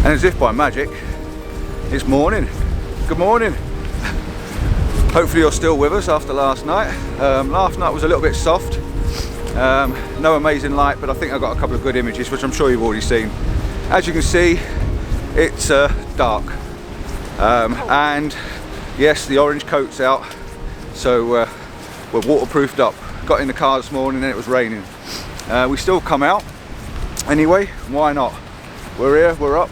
And as if by magic, it's morning. Good morning. Hopefully you're still with us after last night. Last night was a little bit soft. No amazing light, but I think I got a couple of good images, which I'm sure you've already seen. As you can see, it's dark. And yes, the orange coat's out, so we're waterproofed up. Got in the car this morning and it was raining. We still come out anyway, why not? We're here, we're up,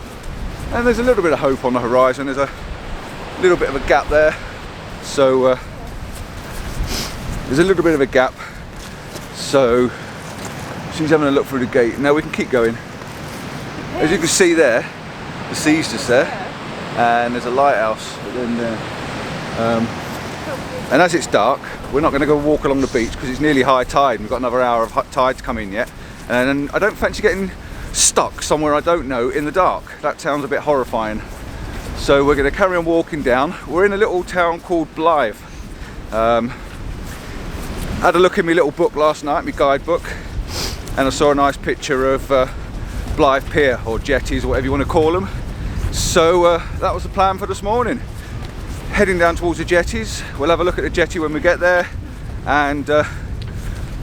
and there's a little bit of hope on the horizon. There's a little bit of a gap there, so there's a little bit of a gap, so she's having a look through the gate. Now we can keep going. As you can see there, the sea's just there, and there's a lighthouse within there. And as it's dark, we're not going to go walk along the beach because it's nearly high tide. We've got another hour of tide to come in yet, and I don't fancy getting stuck somewhere I don't know in the dark. That sounds a bit horrifying. So we're going to carry on walking down. We're in a little town called Blythe. Had a look in my little book last night, my guidebook, and I saw a nice picture of Blythe Pier, or jetties, or whatever you want to call them. So that was the plan for this morning. Heading down towards the jetties. We'll have a look at the jetty when we get there, and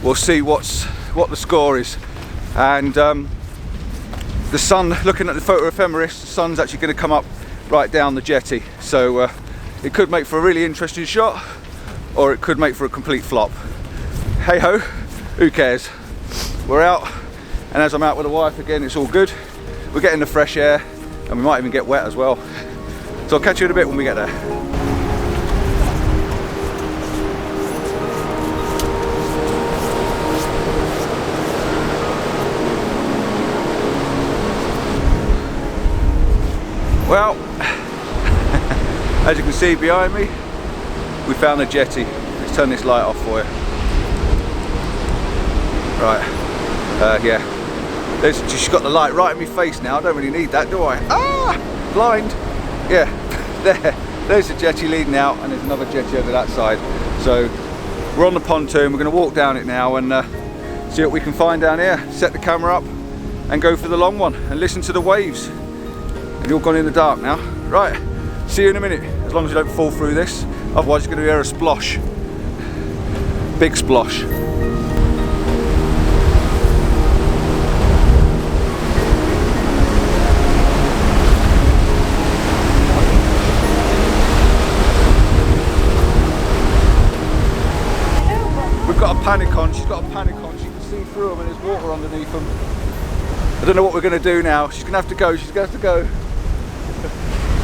we'll see what the score is. And the sun, looking at the photo ephemeris, the sun's actually going to come up right down the jetty. So it could make for a really interesting shot, or it could make for a complete flop. Hey ho, who cares? We're out, and as I'm out with the wife again, it's all good. We're getting the fresh air, and we might even get wet as well. So I'll catch you in a bit when we get there. Well, as you can see behind me, we found the jetty. Let's turn this light off for you. Right, yeah. She's got the light right in my face now. I don't really need that, do I? Ah, blind. Yeah, there's the jetty leading out, and there's another jetty over that side. So we're on the pontoon. We're going to walk down it now and see what we can find down here. Set the camera up and go for the long one and listen to the waves. And you're gone in the dark now. Right, see you in a minute, as long as you don't fall through this. Otherwise you're going to hear a splosh. Big splosh. We've got a panic on, she's got a panic on, she can see through them and there's water underneath them. I don't know what we're going to do now. She's going to have to go, she's going to have to go.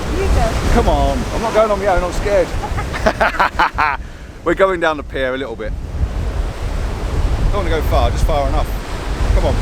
You go. Come on, I'm not going on my own, I'm scared. We're going down the pier a little bit. Don't want to go far, just far enough. Come on.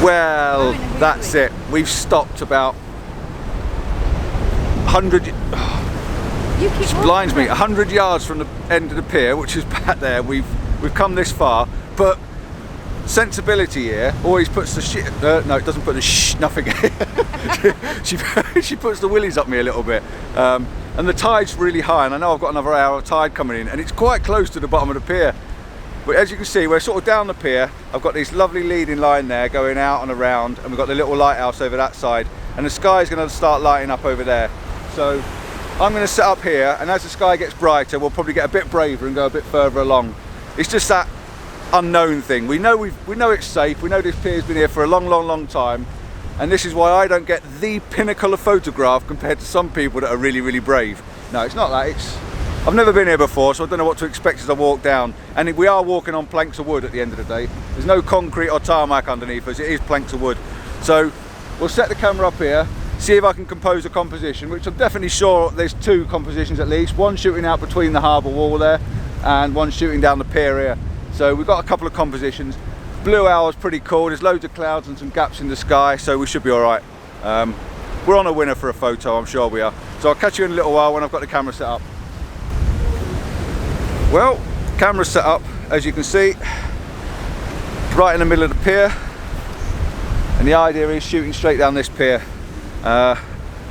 Well, that's it. We've stopped about 100. It blinds me. 100 yards from the end of the pier, which is back there. We've come this far, but sensibility here always puts the shit. No, it doesn't put the nothing. she puts the willies up me a little bit. And the tide's really high, and I know I've got another hour of tide coming in, and it's quite close to the bottom of the pier. But as you can see, we're sort of down the pier. I've got this lovely leading line there going out and around, and we've got the little lighthouse over that side, and the sky's going to start lighting up over there. So I'm going to set up here, and as the sky gets brighter, we'll probably get a bit braver and go a bit further along. It's just that unknown thing. We know it's safe. We know this pier's been here for a long time, and this is why I don't get the pinnacle of photograph compared to some people that are really, really brave. No, it's not that. I've never been here before, so I don't know what to expect as I walk down. And we are walking on planks of wood at the end of the day. There's no concrete or tarmac underneath us, it is planks of wood. So we'll set the camera up here, see if I can compose a composition, which I'm definitely sure there's 2 compositions at least. One shooting out between the harbour wall there, and one shooting down the pier here. So we've got a couple of compositions. Blue hour's pretty cool, there's loads of clouds and some gaps in the sky, so we should be alright. We're on a winner for a photo, I'm sure we are. So I'll catch you in a little while when I've got the camera set up. Well, camera's set up, as you can see, right in the middle of the pier, and the idea is shooting straight down this pier.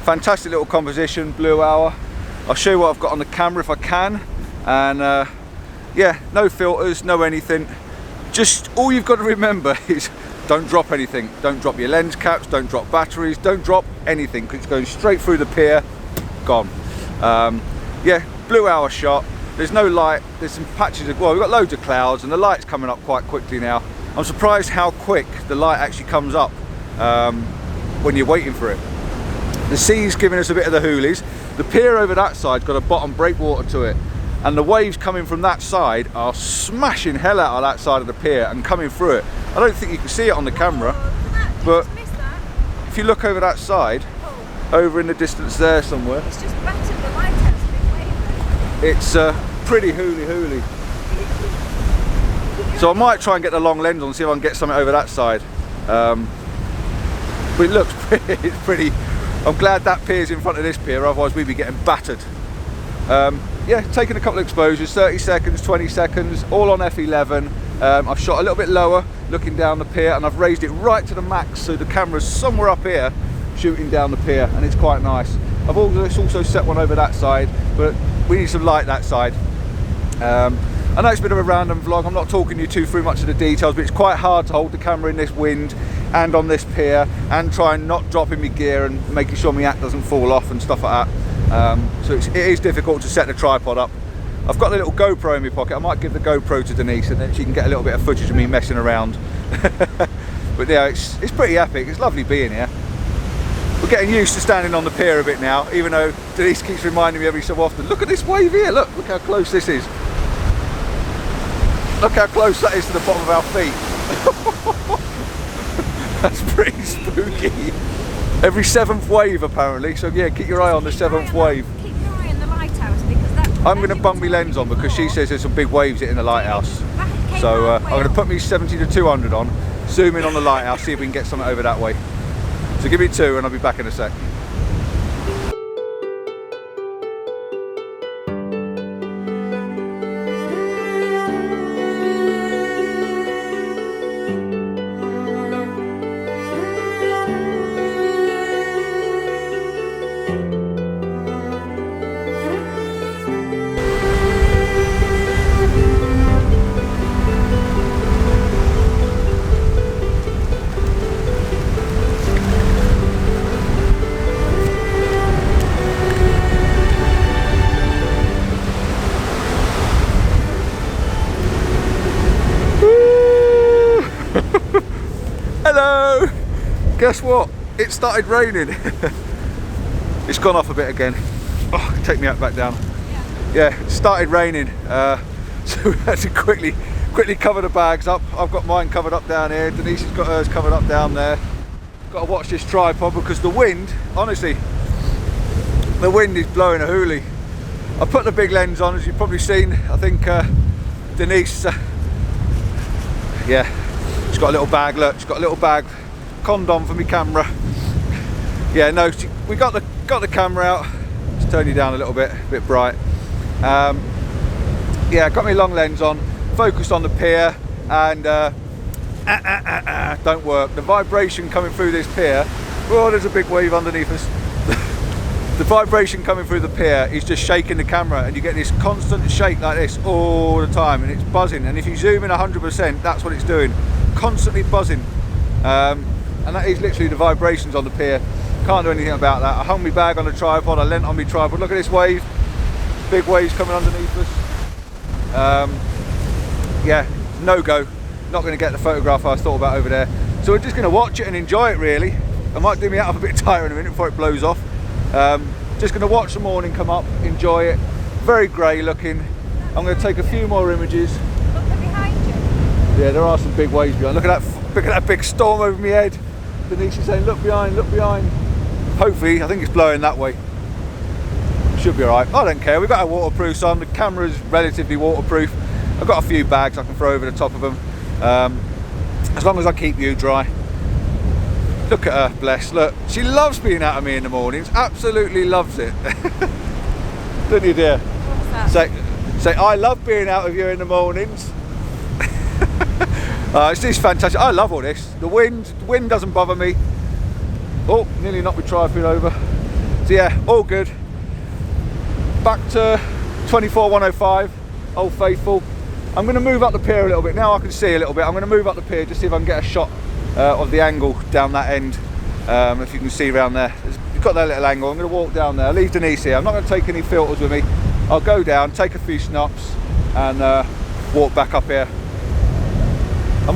Fantastic little composition, blue hour. I'll show you what I've got on the camera if I can, and yeah, no filters, no anything. Just all you've got to remember is don't drop anything. Don't drop your lens caps, don't drop batteries, don't drop anything, because it's going straight through the pier, gone. Yeah, blue hour shot. There's no light, there's some patches of, well, we've got loads of clouds and the light's coming up quite quickly now. I'm surprised how quick the light actually comes up when you're waiting for it. The sea's giving us a bit of the hoolies. The pier over that side's got a bottom breakwater to it, and the waves coming from that side are smashing hell out of that side of the pier and coming through it. I don't think you can see it on the camera, but if you look over that side, over in the distance there somewhere, It's just battered the lighthouse, big wave. it's pretty hooly. So I might try and get the long lens on, see if I can get something over that side. But it looks pretty, it's pretty. I'm glad that pier's in front of this pier, otherwise we'd be getting battered. Yeah, taking a couple of exposures, 30 seconds, 20 seconds, all on f11. I've shot a little bit lower, looking down the pier, and I've raised it right to the max, so the camera's somewhere up here, shooting down the pier, and it's quite nice. I've also set one over that side, but we need some light that side. I know it's a bit of a random vlog, I'm not talking you through much of the details, but it's quite hard to hold the camera in this wind and on this pier and try and not drop in my gear and making sure my act doesn't fall off and stuff like that. So it is difficult to set the tripod up. I've got a little GoPro in my pocket. I might give the GoPro to Denise and then she can get a little bit of footage of me messing around. But yeah, it's pretty epic. It's lovely being here. We're getting used to standing on the pier a bit now, even though Denise keeps reminding me every so often, look at this wave here, look how close this is. Look how close that is to the bottom of our feet. That's pretty spooky. Every 7th wave apparently, so yeah, keep your eye on the 7th wave. Keep your eye on the lighthouse, because that... I'm going to bump my lens on because she says there's some big waves hitting the lighthouse. So I'm going to put me 70 to 200 on, zoom in on the lighthouse, see if we can get something over that way. So give me 2 and I'll be back in a sec. Hello! Guess what? It started raining. It's gone off a bit again. Oh, take me back down. Yeah, it started raining. So we had to quickly cover the bags up. I've got mine covered up down here. Denise has got hers covered up down there. Got to watch this tripod because the wind, honestly, the wind is blowing a hoolie. I put the big lens on, as you've probably seen. I think Denise, yeah, she's got a little bag. Look, she's got a little bag, condom for my camera. Yeah, no, we got the camera out. Just turn you down a little bit, a bit bright. Yeah, got my long lens on, focused on the pier, and don't work. The vibration coming through this pier. Oh, there's a big wave underneath us. The vibration coming through the pier is just shaking the camera, and you get this constant shake like this all the time, and it's buzzing. And if you zoom in 100%, that's what it's doing, constantly buzzing. And that is literally the vibrations on the pier. Can't do anything about that. I hung my bag on a tripod, I leant on my tripod. Look at this wave, big waves coming underneath us. Yeah, no go. Not going to get the photograph I thought about over there. So we're just going to watch it and enjoy it really. I might do me out of a bit of tyre in a minute before it blows off. Just going to watch the morning come up, enjoy it. Very grey looking. I'm going to take a few more images. Look behind you. Yeah, there are some big waves behind. Look at that big storm over my head. Denise is saying, look behind, look behind. Hopefully, I think it's blowing that way. Should be alright. I don't care, we've got our waterproofs on. The camera's relatively waterproof. I've got a few bags I can throw over the top of them. As long as I keep you dry. Look at her, bless. Look, she loves being out of me in the mornings. Absolutely loves it. Don't you, dear? What's that? Say, I love being out of you in the mornings. It's just fantastic. I love all this. The wind doesn't bother me. Oh, nearly knocked my tripod over. So yeah, all good. Back to 24105, Old Faithful. I'm going to move up the pier a little bit. Now I can see a little bit. I'm going to move up the pier just see if I can get a shot of the angle down that end. If you can see around there. You've got that little angle. I'm going to walk down there. I'll leave Denise here. I'm not going to take any filters with me. I'll go down, take a few snaps and walk back up here. I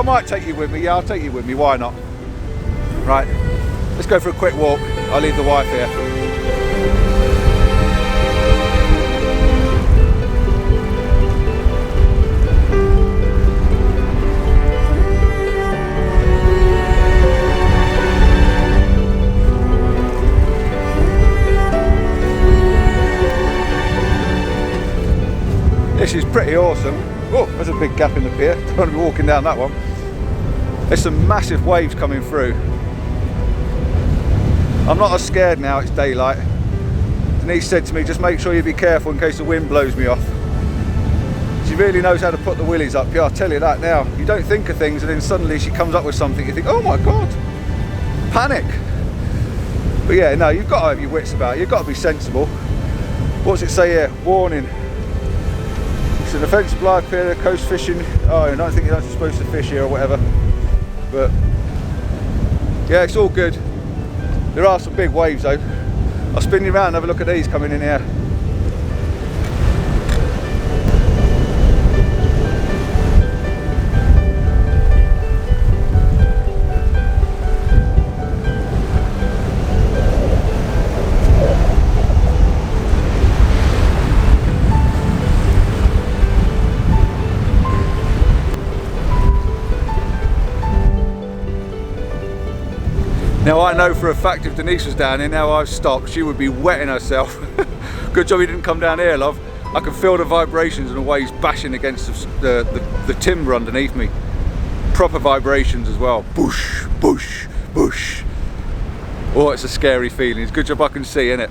might take you with me. Yeah, I'll take you with me. Why not? Right, let's go for a quick walk. I'll leave the wife here. This is pretty awesome. Oh, there's a big gap in the pier. Don't want to be walking down that one. There's some massive waves coming through. I'm not as scared now, it's daylight. Denise said to me, just make sure you be careful in case the wind blows me off. She really knows how to put the willies up. Yeah, I'll tell you that now. You don't think of things and then suddenly she comes up with something, you think, oh my God, panic. But yeah, no, you've got to have your wits about it. You've got to be sensible. What's it say here? Warning. It's an offensive live pier, coast fishing. Oh, I don't think you're not supposed to fish here or whatever. But yeah, it's all good. There are some big waves though. I'll spin you around and have a look at these coming in here. Now I know for a fact if Denise was down here, now I've stopped, she would be wetting herself. Good job he didn't come down here, love. I can feel the vibrations and the waves bashing against the timber underneath me. Proper vibrations as well. Boosh, boosh, boosh. Oh, it's a scary feeling. It's a good job I can see, innit?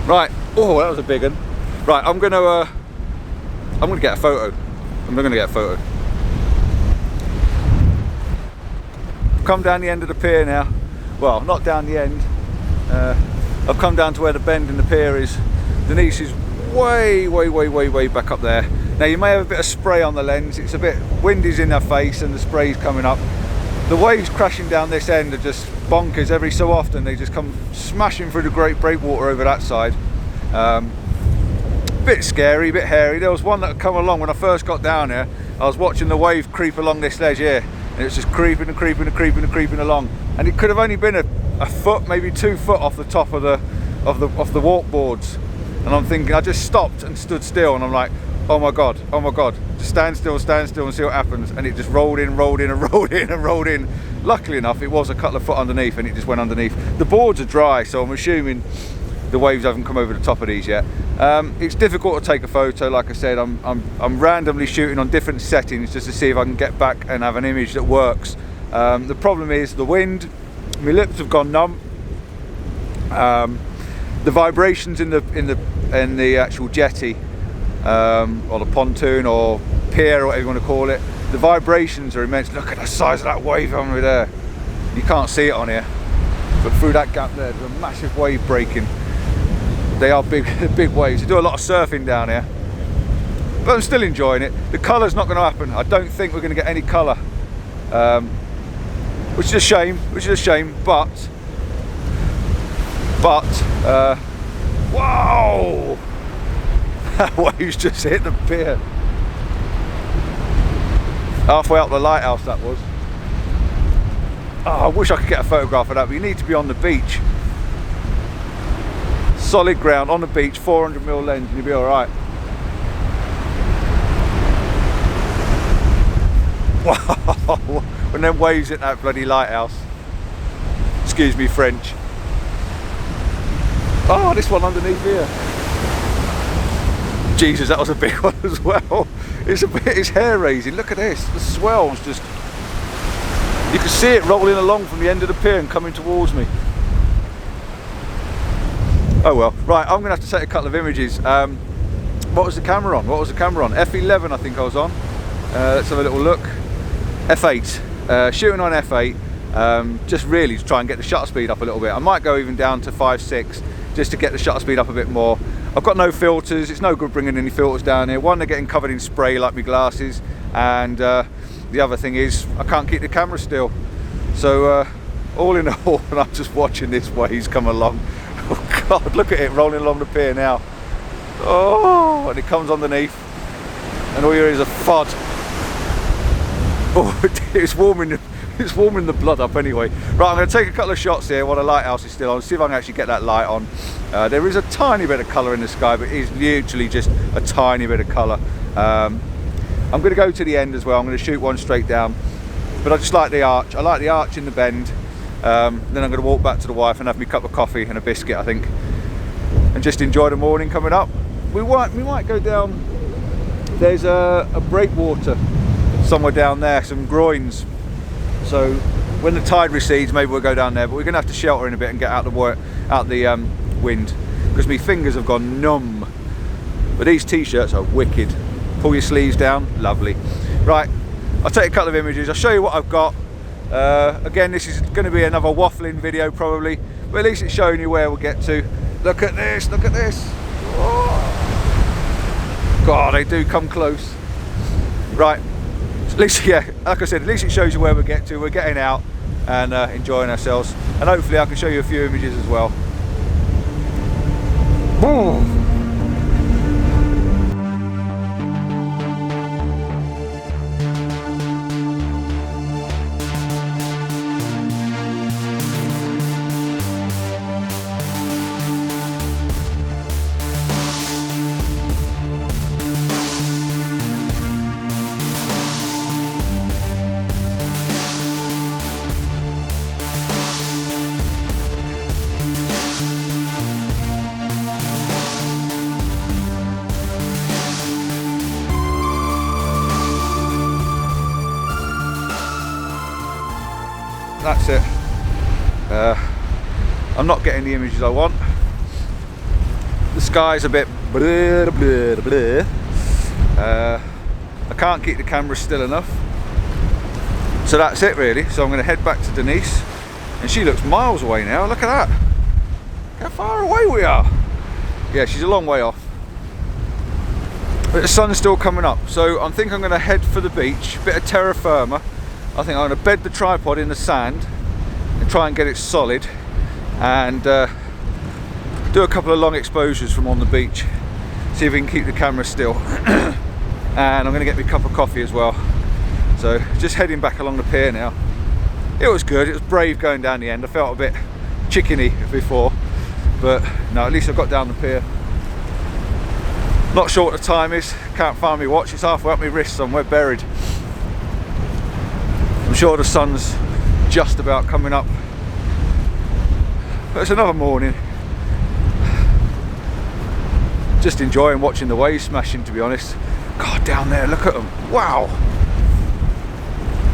Right, oh, that was a big one. Right, I'm gonna get a photo. I'm gonna get a photo. Come down the end of the pier now. Well, not down the end. I've come down to where the bend in the pier is. Denise is way back up there. Now you may have a bit of spray on the lens. It's a bit windy's in her face and the spray's coming up. The waves crashing down this end are just bonkers. Every so often they just come smashing through the great breakwater over that side. Bit scary, bit hairy. There was one that had come along when I first got down here. I was watching the wave creep along this ledge here. And it's just creeping and creeping and creeping and creeping along, and it could have only been a foot, maybe 2 foot off the top of the walk boards. And I'm thinking, I just stopped and stood still, and I'm like, oh my god, just stand still and see what happens. And it just rolled in and rolled in. Luckily enough, it was a couple of foot underneath, and it just went underneath. The boards are dry, so I'm assuming the waves haven't come over the top of these yet. It's difficult to take a photo. Like I said, I'm randomly shooting on different settings just to see if I can get back and have an image that works. The problem is the wind. My lips have gone numb. The vibrations in the actual jetty or the pontoon or pier or whatever you want to call it, the vibrations are immense. Look at the size of that wave over there. You can't see it on here, but through that gap there's a massive wave breaking. They are big waves. They do a lot of surfing down here, but I'm still enjoying it. The colour's not going to happen. I don't think we're going to get any colour, which is a shame. But whoa! That wave's just hit the pier. Halfway up the lighthouse that was. Oh, I wish I could get a photograph of that, but you need to be on the beach. Solid ground, on the beach, 400mm lens, and you'll be alright. Wow, when them waves hit that bloody lighthouse. Excuse me, French. Oh, this one underneath here. Jesus, that was a big one as well. It's hair raising. Look at this. The swell's just. You can see it rolling along from the end of the pier and coming towards me. Oh well. Right, I'm gonna have to take a couple of images. What was the camera on? F11, I think I was on. Let's have a little look. F8. Shooting on F8. Just really to try and get the shutter speed up a little bit. I might go even down to 5.6 just to get the shutter speed up a bit more. I've got no filters. It's no good bringing any filters down here. One, they're getting covered in spray like my glasses, and the other thing is I can't keep the camera still. So all in all, and I'm just watching this waves come along. Oh God, look at it rolling along the pier now. Oh, and it comes underneath, and all you hear is a thud. Oh, it's warming the blood up anyway. Right, I'm going to take a couple of shots here while the lighthouse is still on, see if I can actually get that light on. There is a tiny bit of colour in the sky, but it is literally just a tiny bit of colour. I'm going to go to the end as well. I'm going to shoot one straight down, but I just like the arch. I like the arch in the bend. Then I'm going to walk back to the wife and have me cup of coffee and a biscuit, I think, and just enjoy the morning coming up. We might go down. There's a breakwater somewhere down there, some groins. So when the tide recedes, maybe we'll go down there. But we're going to have to shelter in a bit and get out the wind, because my fingers have gone numb. But these t-shirts are wicked. Pull your sleeves down, lovely. Right, I'll take a couple of images. I'll show you what I've got. Again, this is going to be another waffling video probably, but at least it's showing you where we'll get to. Look at this, look at this. Oh. God, they do come close. Right, at least, yeah, like I said, at least it shows you where we get to. We're getting out and enjoying ourselves, and hopefully I can show you a few images as well. Ooh. That's it. I'm not getting the images I want. The sky's a bit blur, blur, blur. I can't keep the camera still enough. So that's it really. So I'm going to head back to Denise, and she looks miles away now. Look at that. How far away we are. Yeah, she's a long way off. But the sun's still coming up. So I think I'm going to head for the beach. Bit of terra firma. I think I'm going to bed the tripod in the sand and try and get it solid, and do a couple of long exposures from on the beach, see if we can keep the camera still. And I'm going to get me a cup of coffee as well. So just heading back along the pier now. It was good, it was brave going down the end. I felt a bit chickeny before, but no, at least I got down the pier. Not sure what the time is, can't find my watch, it's halfway up my wrist somewhere buried. I'm sure the sun's just about coming up, but it's another morning. Just enjoying watching the waves smashing, to be honest. God, down there, look at them, wow.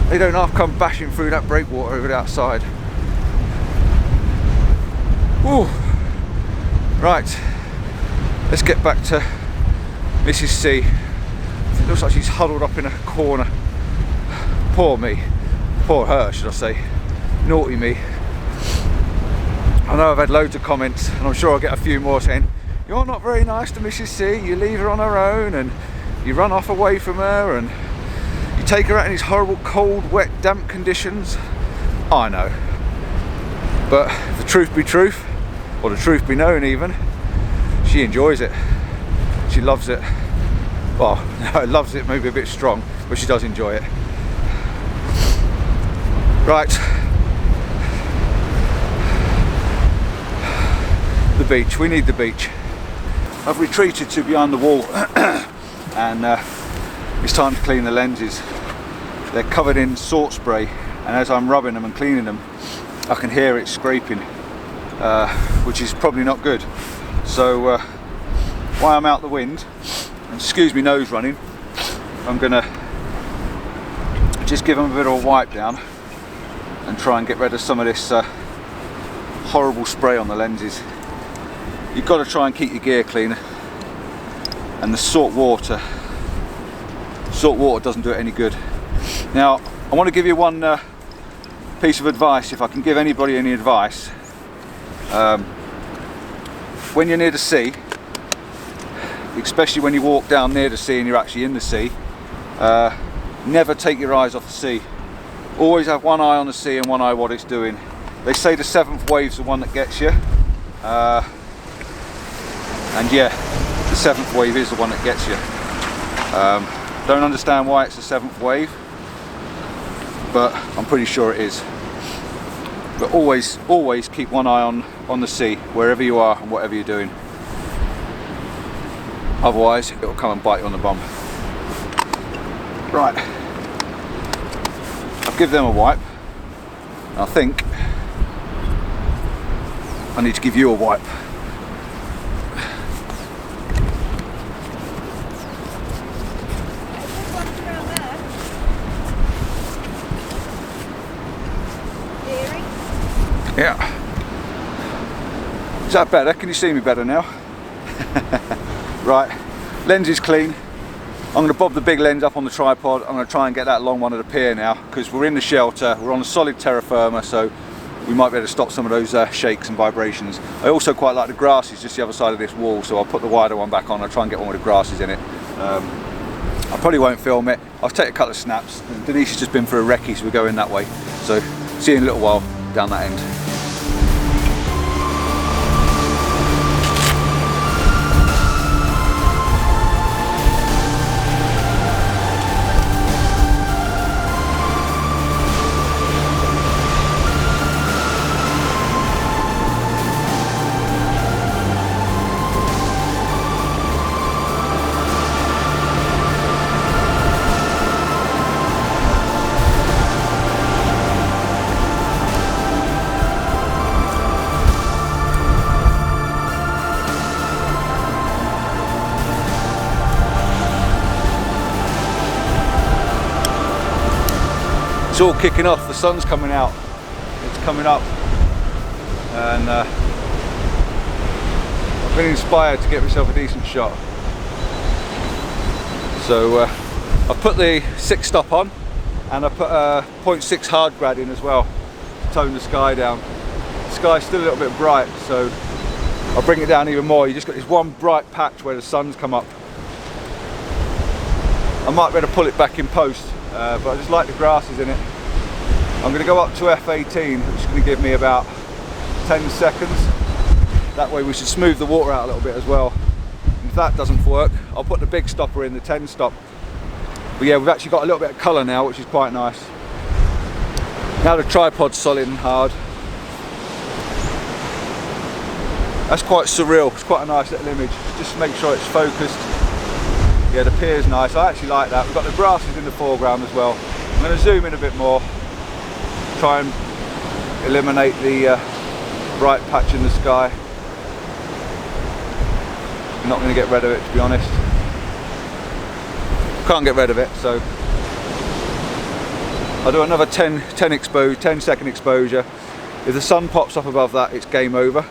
They don't half come bashing through that breakwater over the outside. Ooh. Right, let's get back to Mrs. C. It looks like she's huddled up in a corner. Poor me. Poor her, should I say. Naughty me. I know I've had loads of comments, and I'm sure I'll get a few more saying, "You're not very nice to Mrs. C, you leave her on her own, and you run off away from her, and you take her out in these horrible cold, wet, damp conditions." I know. But if the truth be truth, or the truth be known even, she enjoys it. She loves it. Well, no, loves it maybe a bit strong, but she does enjoy it. Right, beach, we need the beach. I've retreated to behind the wall and it's time to clean the lenses. They're covered in salt spray, and as I'm rubbing them and cleaning them, I can hear it scraping, which is probably not good. So while I'm out the wind, and excuse me nose running, I'm gonna just give them a bit of a wipe down and try and get rid of some of this horrible spray on the lenses. You've got to try and keep your gear clean, and the salt water doesn't do it any good. Now I want to give you one piece of advice, if I can give anybody any advice. When you're near the sea, especially when you walk down near the sea and you're actually in the sea, never take your eyes off the sea. Always have one eye on the sea and one eye what it's doing. They say the 7th wave's the one that gets you, and yeah, the 7th wave is the one that gets you. Don't understand why it's the 7th wave, but I'm pretty sure it is. But always keep one eye on the sea, wherever you are and whatever you're doing. Otherwise, it will come and bite you on the bum. Right, I'll give them a wipe. I think I need to give you a wipe. Yeah. Is that better? Can you see me better now? Right, lens is clean. I'm going to bob the big lens up on the tripod. I'm going to try and get that long one at the pier now, because we're in the shelter, we're on a solid terra firma, so we might be able to stop some of those shakes and vibrations. I also quite like the grasses just the other side of this wall, so I'll put the wider one back on. I'll try and get one with the grasses in it. I probably won't film it. I'll take a couple of snaps. Denise has just been for a recce, so we're going that way. So see you in a little while down that end. It's all kicking off, the sun's coming out, it's coming up, and I've been inspired to get myself a decent shot. So I've put the 6-stop on, and I put a 0.6 hard grad in as well to tone the sky down. The sky's still a little bit bright, so I'll bring it down even more. You just got this one bright patch where the sun's come up. I might be able to pull it back in post, but I just like the grasses in it. I'm going to go up to F18, which is going to give me about 10 seconds. That way we should smooth the water out a little bit as well. And if that doesn't work, I'll put the big stopper in, the 10 stop. But yeah, we've actually got a little bit of colour now, which is quite nice. Now the tripod's solid and hard. That's quite surreal, it's quite a nice little image. Just make sure it's focused. Yeah, the pier's nice, I actually like that. We've got the grasses in the foreground as well. I'm going to zoom in a bit more, try and eliminate the bright patch in the sky. I'm not going to get rid of it, to be honest. Can't get rid of it, so I'll do another 10 second exposure. If the sun pops up above that, it's game over.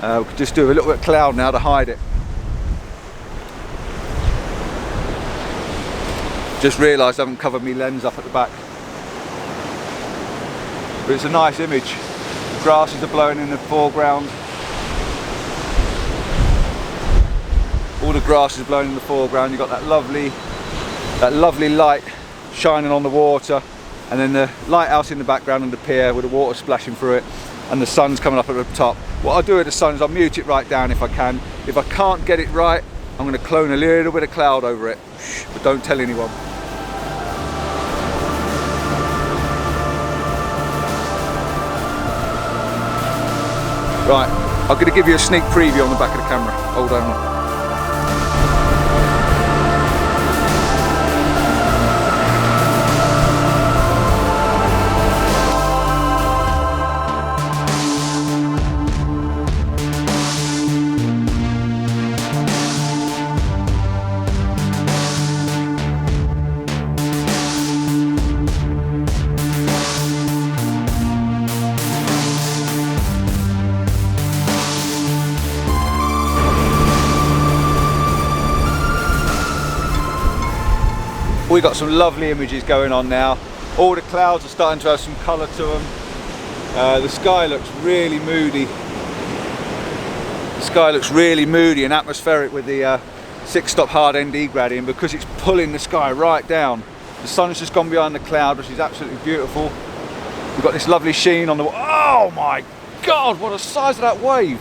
We could just do a little bit of cloud now to hide it. Just realised I haven't covered my lens up at the back. But it's a nice image. The grasses are blowing in the foreground. All the grass is blowing in the foreground. You've got that lovely light shining on the water, and then the lighthouse in the background and the pier with the water splashing through it, and the sun's coming up at the top. What I'll do with the sun is I'll mute it right down if I can. If I can't get it right, I'm going to clone a little bit of cloud over it. Shh, but don't tell anyone. Right, I'm going to give you a sneak preview on the back of the camera. Hold on. We got some lovely images going on now. All the clouds are starting to have some colour to them. The sky looks really moody. The sky looks really moody and atmospheric with the 6-stop hard ND gradient because it's pulling the sky right down. The sun's just gone behind the cloud, which is absolutely beautiful. We've got this lovely sheen on the... Oh my God, what a size of that wave!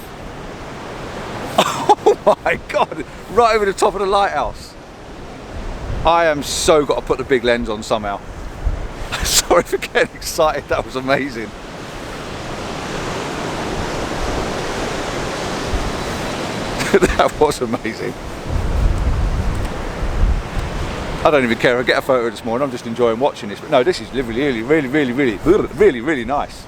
Oh my God, right over the top of the lighthouse. I am so got to put the big lens on somehow. Sorry for getting excited, that was amazing. That was amazing. I don't even care, I get a photo this morning, I'm just enjoying watching this. But no, this is really nice.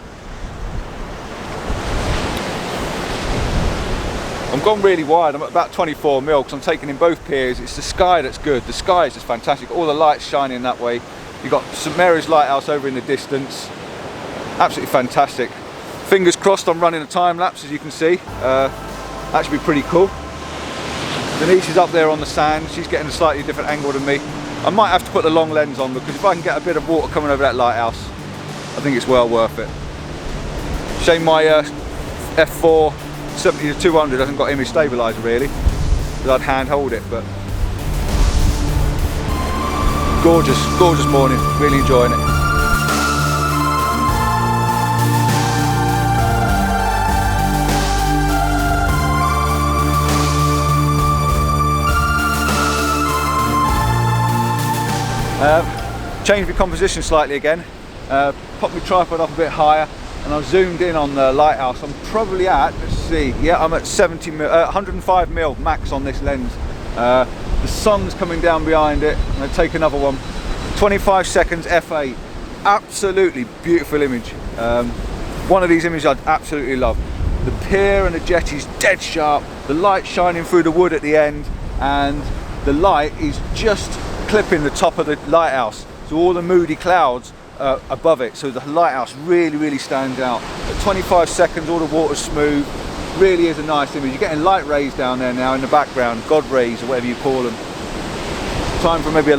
I'm gone really wide, I'm at about 24 mil because I'm taking in both piers. It's the sky that's good. The sky is just fantastic. All the lights shining that way. You've got St Mary's Lighthouse over in the distance. Absolutely fantastic. Fingers crossed I'm running a time lapse, as you can see. That should be pretty cool. Denise is up there on the sand. She's getting a slightly different angle than me. I might have to put the long lens on because if I can get a bit of water coming over that lighthouse, I think it's well worth it. Shame my f4 70 to 200 hasn't got image stabilizer really, because I'd hand hold it, but gorgeous morning, really enjoying it. Changed my composition slightly again, popped my tripod up a bit higher, and I've zoomed in on the lighthouse. I'm probably at, let's see, yeah, I'm at 105 mil max on this lens. The sun's coming down behind it. I'm going to take another one. 25 seconds f8. Absolutely beautiful image. One of these images I'd absolutely love. The pier and the jetty's dead sharp. The light shining through the wood at the end, and the light is just clipping the top of the lighthouse. So all the moody clouds above it, so the lighthouse really stands out. At 25 seconds, all the water's smooth. Really is a nice image. You're getting light rays down there now in the background, God rays or whatever you call them. Time for maybe a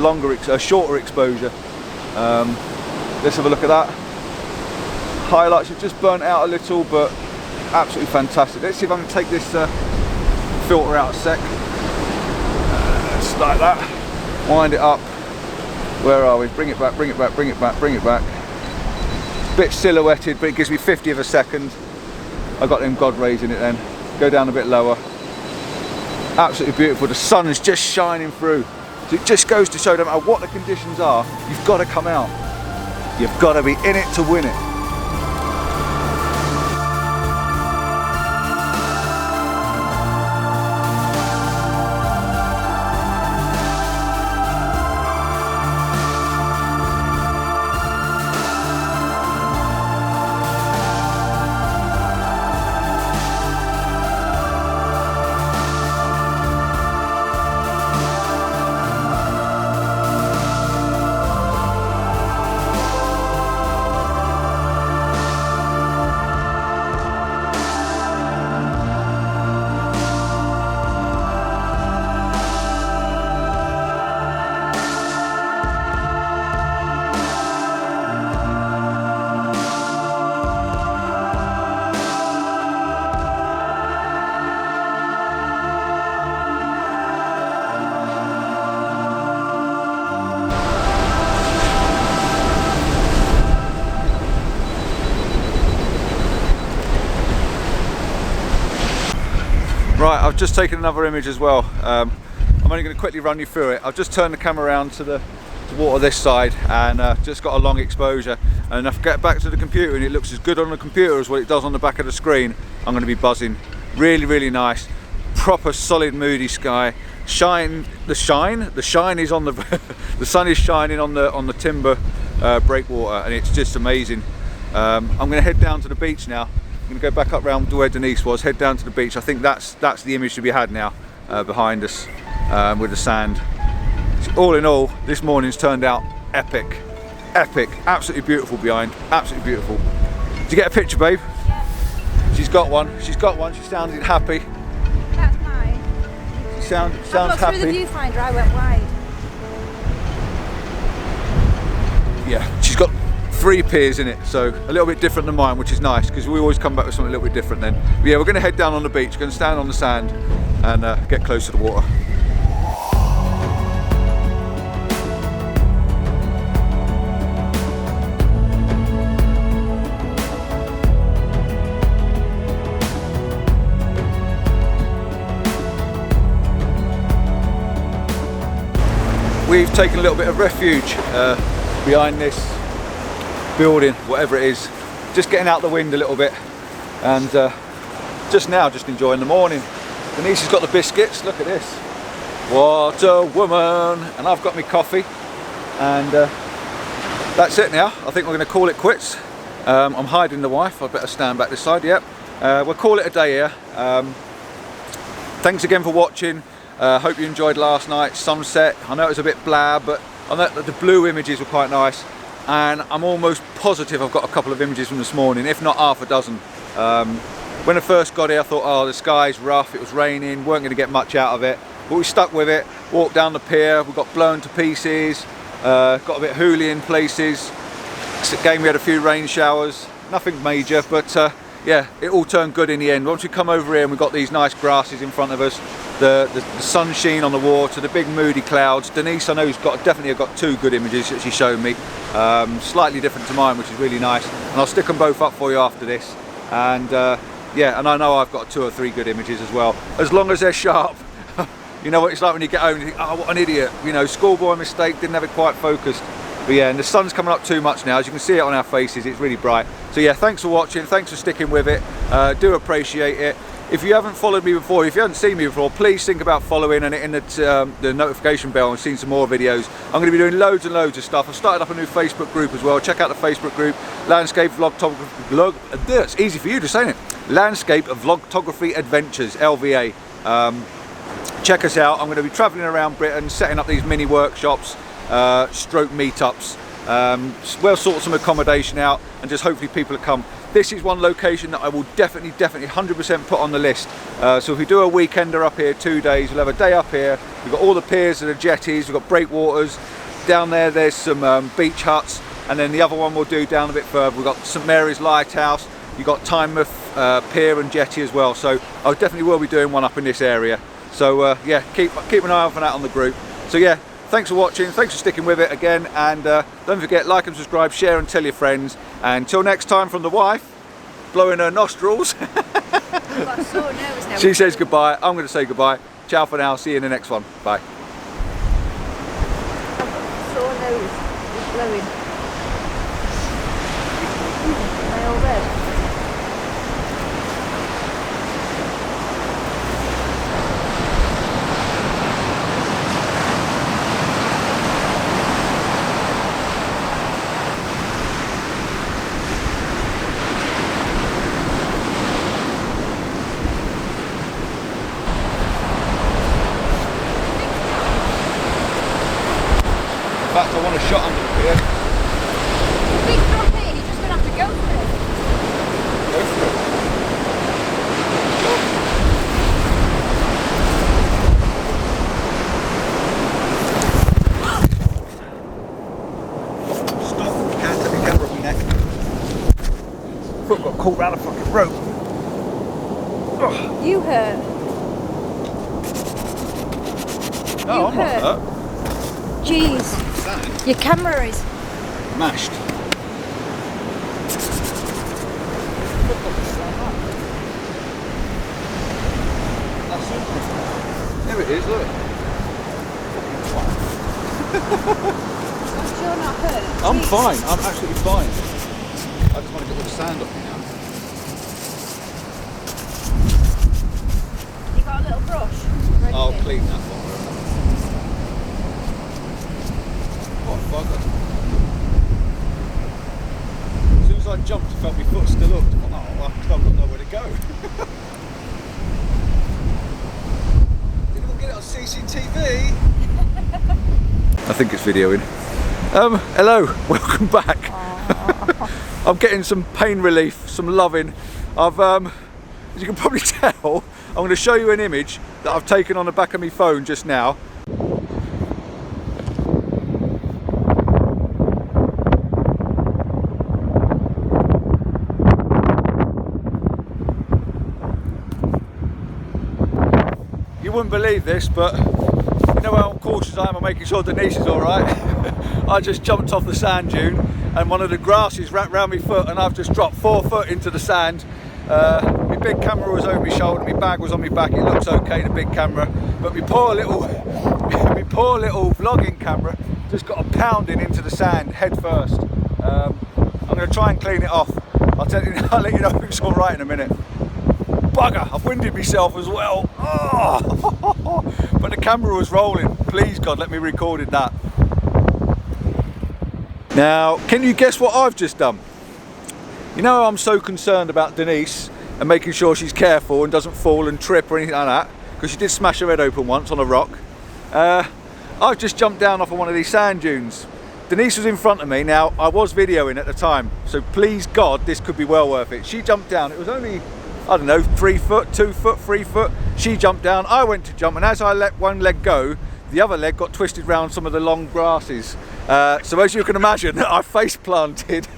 shorter exposure. Let's have a look at that. Highlights have just burnt out a little, but absolutely fantastic. Let's see if I can take this filter out a sec. Just like that. Wind it up. Where are we? Bring it back. Bit silhouetted, but it gives me 50 of a second. I got them God rays in it then. Go down a bit lower. Absolutely beautiful. The sun is just shining through. So it just goes to show no matter what the conditions are, you've got to come out. You've got to be in it to win it. Right, I've just taken another image as well. I'm only going to quickly run you through it. I've just turned the camera around to the water this side and just got a long exposure. And if I get back to the computer and it looks as good on the computer as what it does on the back of the screen, I'm going to be buzzing. Really, really nice. Proper solid moody sky. The shine is on the the sun is shining on the timber breakwater, and it's just amazing. I'm going to head down to the beach now. I'm going to go back up round to where Denise was, head down to the beach. I think that's the image to be had now, behind us, with the sand. So all in all, this morning's turned out epic. Epic, absolutely beautiful behind, absolutely beautiful. Did you get a picture, babe? Yeah. She's got one, she sounded happy. That's mine. She sounds I happy. through the viewfinder, I went wide. Yeah, she's got 3 piers in it, so a little bit different than mine, which is nice because we always come back with something a little bit different then. But yeah, we're going to head down on the beach, we're going to stand on the sand and get close to the water. We've taken a little bit of refuge behind this building, whatever it is, just getting out the wind a little bit, and just enjoying the morning. Denise has got the biscuits, look at this, what a woman, and I've got my coffee, and that's it now. I think we're going to call it quits. I'm hiding the wife, I better stand back this side. Yep, we'll call it a day here. Thanks again for watching. Hope you enjoyed last night's sunset. I know it was a bit bland, but I know that the blue images were quite nice, and I'm almost positive I've got a couple of images from this morning, if not half a dozen. When I first got here I thought, oh, the sky's rough, it was raining, weren't going to get much out of it, but we stuck with it, walked down the pier, we got blown to pieces, got a bit hooly in places. Again, we had a few rain showers, nothing major, but yeah, it all turned good in the end. Once we come over here and we've got these nice grasses in front of us, the sun sheen on the water, the big moody clouds. Denise, I know, has definitely got 2 good images that she showed me, slightly different to mine, which is really nice, and I'll stick them both up for you after this. And yeah, and I know I've got 2 or 3 good images as well, as long as they're sharp. You know what it's like when you get home and you think, oh, what an idiot, you know, schoolboy mistake, didn't have it quite focused. But yeah, and the sun's coming up too much now, as you can see it on our faces, it's really bright. So yeah, thanks for watching, thanks for sticking with it, do appreciate it. If you haven't followed me before, if you haven't seen me before, please think about following and hitting the notification bell and seeing some more videos. I'm going to be doing loads and loads of stuff. I've started up a new Facebook group as well. Check out the Facebook group, Landscape Vlogtography, it's easy for you to say it, Landscape Vlogtography Adventures, LVA. Check us out. I'm going to be travelling around Britain, setting up these mini workshops, stroke meetups. We'll sort some accommodation out and just hopefully people will come. This is one location that I will definitely 100% put on the list. So if we do a weekender up here, 2 days, we'll have a day up here. We've got all the piers and the jetties, we've got breakwaters. Down there's some beach huts, and then the other one we'll do down a bit further. We've got St Mary's Lighthouse, you've got Tynemouth Pier and jetty as well. So I definitely will be doing one up in this area. So yeah, keep an eye out for that on the group. So yeah, thanks for watching, thanks for sticking with it again, and don't forget, like and subscribe, share and tell your friends. And until next time, from the wife, blowing her nostrils, I've got a sore nose now. she says goodbye, I'm going to say goodbye. Ciao for now, see you in the next one, bye. I've got a sore nose, it's blowing. Am I all red? In fact, I want a shot under the pier. Big drop here, you're just going to have to go for it. Go for it. Stop, you can't take the camera off my neck. Foot got caught round a fucking rope. You hurt. No, You I'm not hurt. hurt. Jeez, Sand. your camera is... Mashed. That's it. There it is, look. I'm sure not hurt. I'm Jeez. fine, I'm absolutely fine. I just want to get all the sand off me now. I think it's videoing. Hello, welcome back. I'm getting some pain relief, some loving. I've, as you can probably tell, I'm going to show you an image that I've taken on the back of my phone just now. You wouldn't believe this, but you know how cautious I am of making sure Denise is alright. I just jumped off the sand dune and one of the grasses wrapped around my foot and I've just dropped 4 foot into the sand. My big camera was over my shoulder, my bag was on my back, it looks okay, the big camera, but my poor little vlogging camera just got a pounding into the sand head first. I'm going to try and clean it off. I'll let you know if it's alright in a minute. Bugger, I've winded myself as well. Oh. But the camera was rolling. Please God, let me recorded that. Now, can you guess what I've just done? You know I'm so concerned about Denise and making sure she's careful and doesn't fall and trip or anything like that, because she did smash her head open once on a rock. I've just jumped down off of one of these sand dunes. Denise was in front of me. Now, I was videoing at the time, so please God, this could be well worth it. She jumped down. It was only, I don't know, 3 foot, 2 foot, 3 foot. She jumped down, I went to jump, and as I let one leg go, the other leg got twisted round some of the long grasses. So as you can imagine, I face planted.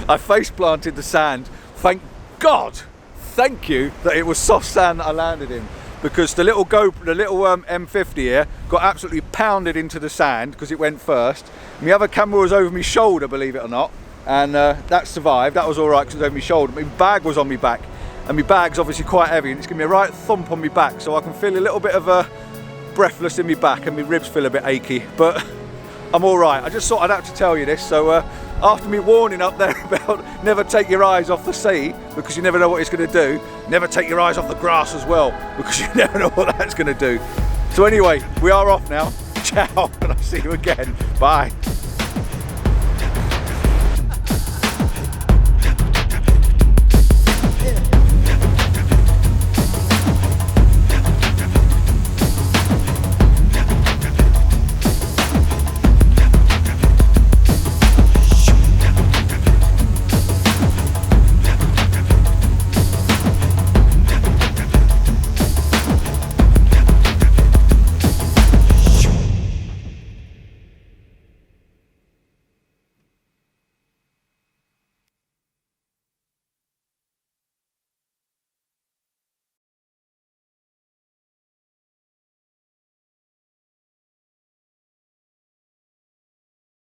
I face planted the sand. Thank God, thank you that it was soft sand that I landed in, because the little M50 here got absolutely pounded into the sand because it went first. My other camera was over my shoulder, believe it or not, and that survived. That was all right because it was over my shoulder. My bag was on my back, and my bag's obviously quite heavy, and it's giving me a right thump on my back, so I can feel a little bit of a breathless in my back, and my ribs feel a bit achy, but I'm all right. I just thought I'd have to tell you this. So after me warning up there about never take your eyes off the sea because you never know what it's going to do, never take your eyes off the grass as well because you never know what that's going to do. So anyway, we are off now. Ciao, and I'll see you again. Bye.